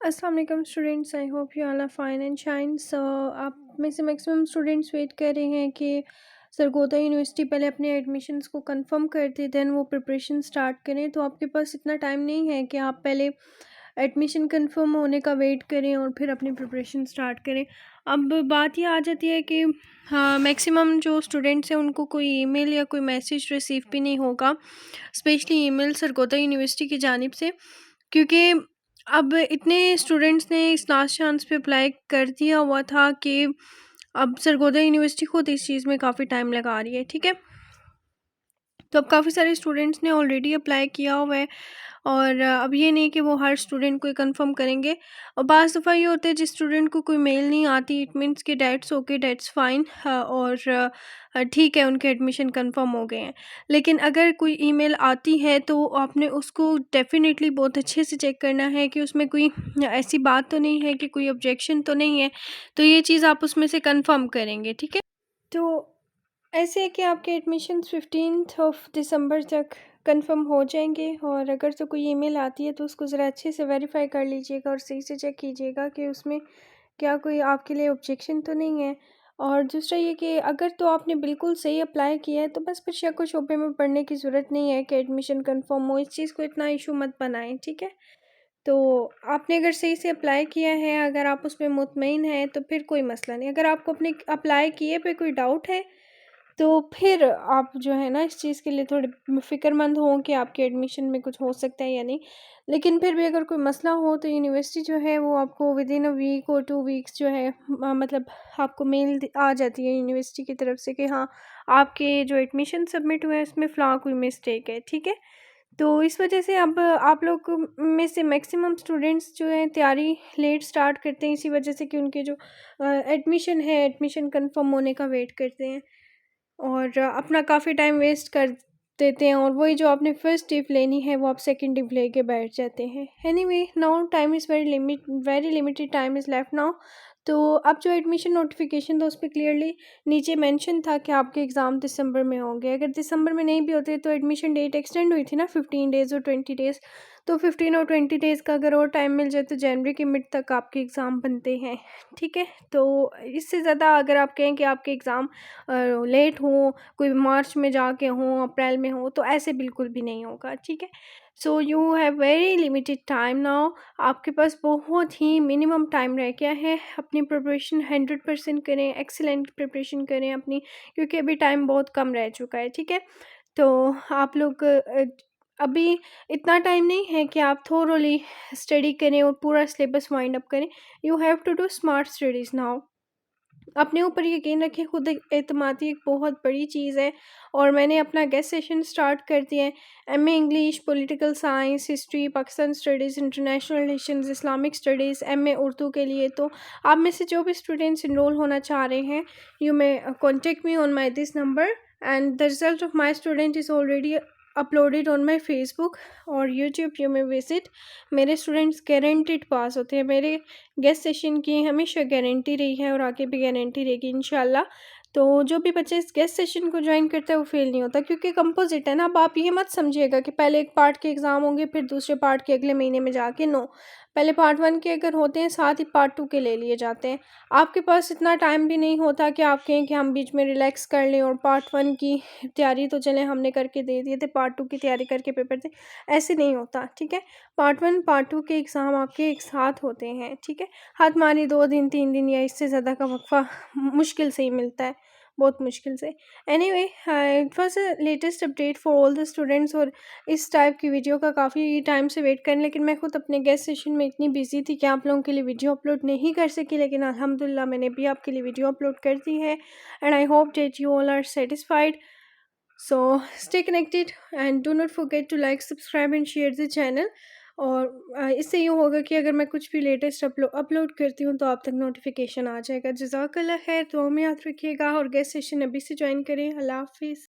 अस्सलाम वालेकुम students, I hope you all are fine and shine. So आप में से मैक्सिमम स्टूडेंट्स वेट कर रहे हैं कि सरगोदा यूनिवर्सिटी पहले अपने एडमिशन्स को कंफर्म कर दे, देन वो प्रिपरेशन स्टार्ट करें। तो आपके पास इतना टाइम नहीं है कि आप पहले एडमिशन कंफर्म होने का वेट करें और फिर अपनी प्रिपरेशन स्टार्ट करें। अब बात ये आ जाती है कि हाँ, मैक्सिमम जो स्टूडेंट्स हैं उनको कोई ईमेल या कोई मैसेज रिसीव भी नहीं होगा, स्पेशली ईमेल सरगोदा यूनिवर्सिटी की जानिब से, क्योंकि अब इतने स्टूडेंट्स ने इस लास्ट चांस पे अप्लाई कर दिया हुआ था कि अब सरगोदा यूनिवर्सिटी खुद इस चीज़ में काफ़ी टाइम लगा रही है। ठीक है, तो अब काफ़ी सारे स्टूडेंट्स ने ऑलरेडी अप्लाई किया हुआ है और अब ये नहीं कि वो हर स्टूडेंट को कंफर्म करेंगे। और बाज़ दफ़ा ये होता है जिस स्टूडेंट को कोई मेल नहीं आती, इट मीन्स कि डेट्स ओके, डेट्स फाइन, और ठीक है, उनके एडमिशन कंफर्म हो गए हैं। लेकिन अगर कोई ईमेल आती है तो आपने उसको डेफिनेटली बहुत अच्छे से चेक करना है कि उसमें कोई ऐसी बात तो नहीं है कि कोई ऑब्जेक्शन तो नहीं है। तो ये चीज़ आप उसमें से कंफर्म करेंगे। ठीक है, तो ऐसे है कि आपके एडमिशन्स 15th ऑफ दिसंबर तक कंफर्म हो जाएंगे। और अगर तो कोई ईमेल आती है तो उसको ज़रा अच्छे से वेरीफाई कर लीजिएगा और सही से चेक कीजिएगा कि उसमें क्या कोई आपके लिए ऑब्जेक्शन तो नहीं है। और दूसरा ये कि अगर तो आपने बिल्कुल सही अप्लाई किया है तो बस फिर शक व शुबे में पढ़ने की ज़रूरत नहीं है कि एडमिशन कंफर्म हो, इस चीज़ को इतना इशू मत बनाएं। ठीक है, तो आपने अगर सही से अप्लाई किया है, अगर आप उसमें मुतमईन हैं तो फिर कोई मसला नहीं। अगर आपको अपने अप्लाई किए पे कोई डाउट है तो फिर आप जो है ना इस चीज़ के लिए थोड़े फ़िक्रमंद हों कि आपके एडमिशन में कुछ हो सकता है या नहीं। लेकिन फिर भी अगर कोई मसला हो तो यूनिवर्सिटी जो है वो आपको विदिन अ वीक और 2 वीक्स जो है मतलब आपको मेल आ जाती है यूनिवर्सिटी की तरफ से कि हाँ, आपके जो एडमिशन सबमिट हुए हैं उसमें फ़लाँ कोई मिस्टेक है। ठीक है, तो इस वजह से अब आप लोग में से मैक्सिमम स्टूडेंट्स जो हैं तैयारी लेट स्टार्ट करते हैं, इसी वजह से कि उनके जो एडमिशन है, एडमिशन कंफर्म होने का वेट करते हैं और अपना काफ़ी टाइम वेस्ट कर देते हैं। और वही जो आपने फर्स्ट टिप लेनी है वो आप सेकंड टिप लेके बैठ जाते हैं। Anyway, now time is very limited time is left now. तो अब जो एडमिशन नोटिफिकेशन था उस पर क्लियरली नीचे मेंशन था कि आपके एग्ज़ाम दिसंबर में होंगे। अगर दिसंबर में नहीं भी होते तो एडमिशन डेट एक्सटेंड हुई थी ना 15 डेज़ और 20 डेज़, तो 15 और 20 डेज़ का अगर और टाइम मिल जाए तो जनवरी के मिड तक आपके एग्ज़ाम बनते हैं। ठीक है, तो इससे ज़्यादा अगर आप कहें कि आपके एग्ज़ाम लेट हों, कोई मार्च में जाके हों, अप्रैल में हों, तो ऐसे बिल्कुल भी नहीं होगा। ठीक है, so you have very limited time now. आपके पास बहुत ही मिनिमम टाइम रह गया है। अपनी प्रिपरेशन 100% करें, एक्सीलेंट प्रिपरेशन करें अपनी, क्योंकि अभी टाइम बहुत कम रह चुका है। ठीक है, तो आप लोग अभी इतना टाइम नहीं है कि आप थोरोली स्टडी करें और पूरा सिलेबस वाइंड अप करें। You have to do smart studies now. अपने ऊपर यकीन रखें, खुद एतमादी एक बहुत बड़ी चीज़ है। और मैंने अपना गेस्ट सेशन स्टार्ट कर दिया है। MA English, political science, history, Pakistan studies, international relations, Islamic studies, MA Urdu के लिए। तो आप में से जो भी स्टूडेंट्स इनरोल होना चाह रहे हैं, you may contact me on my this number and the result of my student is already uploaded on my Facebook और यूट्यूब। You may visit. मेरे स्टूडेंट्स गारंटीड पास होते हैं। मेरे गेस्ट सेशन की हमेशा गारंटी रही है और आगे भी गारंटी रहेगी इंशाल्लाह। तो जो भी बच्चे इस गेस्ट सेशन को ज्वाइन करता है वो फेल नहीं होता, क्योंकि कंपोजिट है ना। अब आप ये मत समझिएगा कि पहले एक पार्ट के एग्ज़ाम होंगे फिर दूसरे पार्ट के अगले महीने में जाके, नो। पहले पार्ट 1 के अगर होते हैं साथ ही पार्ट 2 के ले लिए जाते हैं। आपके पास इतना टाइम भी नहीं होता कि आप कहें कि हम बीच में रिलैक्स कर लें और पार्ट 1 की तैयारी तो चलें हमने करके दे दिए थे, पार्ट 2 की तैयारी करके पेपर दें, ऐसे नहीं होता। ठीक है, पार्ट 1 पार्ट 2 के एग्ज़ाम आपके एक साथ होते हैं। ठीक है, हाथ मारी 2 दिन 3 दिन या इससे ज़्यादा का वक़्फ़ा मुश्किल से ही मिलता है, बहुत मुश्किल से। Anyway, it was a latest update for all the students. और इस टाइप की वीडियो का काफ़ी टाइम से वेट करें, लेकिन मैं खुद अपने गेस्ट सेशन में इतनी बिज़ी थी कि आप लोगों के लिए वीडियो अपलोड नहीं कर सकी। लेकिन अल्हम्दुलिल्लाह मैंने भी आपके लिए वीडियो अपलोड कर दी है and I hope that you all are satisfied. So stay connected and do not forget to like, subscribe and share the channel. और इससे यूँ होगा कि अगर मैं कुछ भी लेटेस्ट अपलोड करती हूँ तो आप तक नोटिफिकेशन आ जाएगा। जज़ाकल्लाह खैर, दुआ में याद रखिएगा और गेस्ट सेशन अभी से ज्वाइन करें। अल्लाह हाफिज़।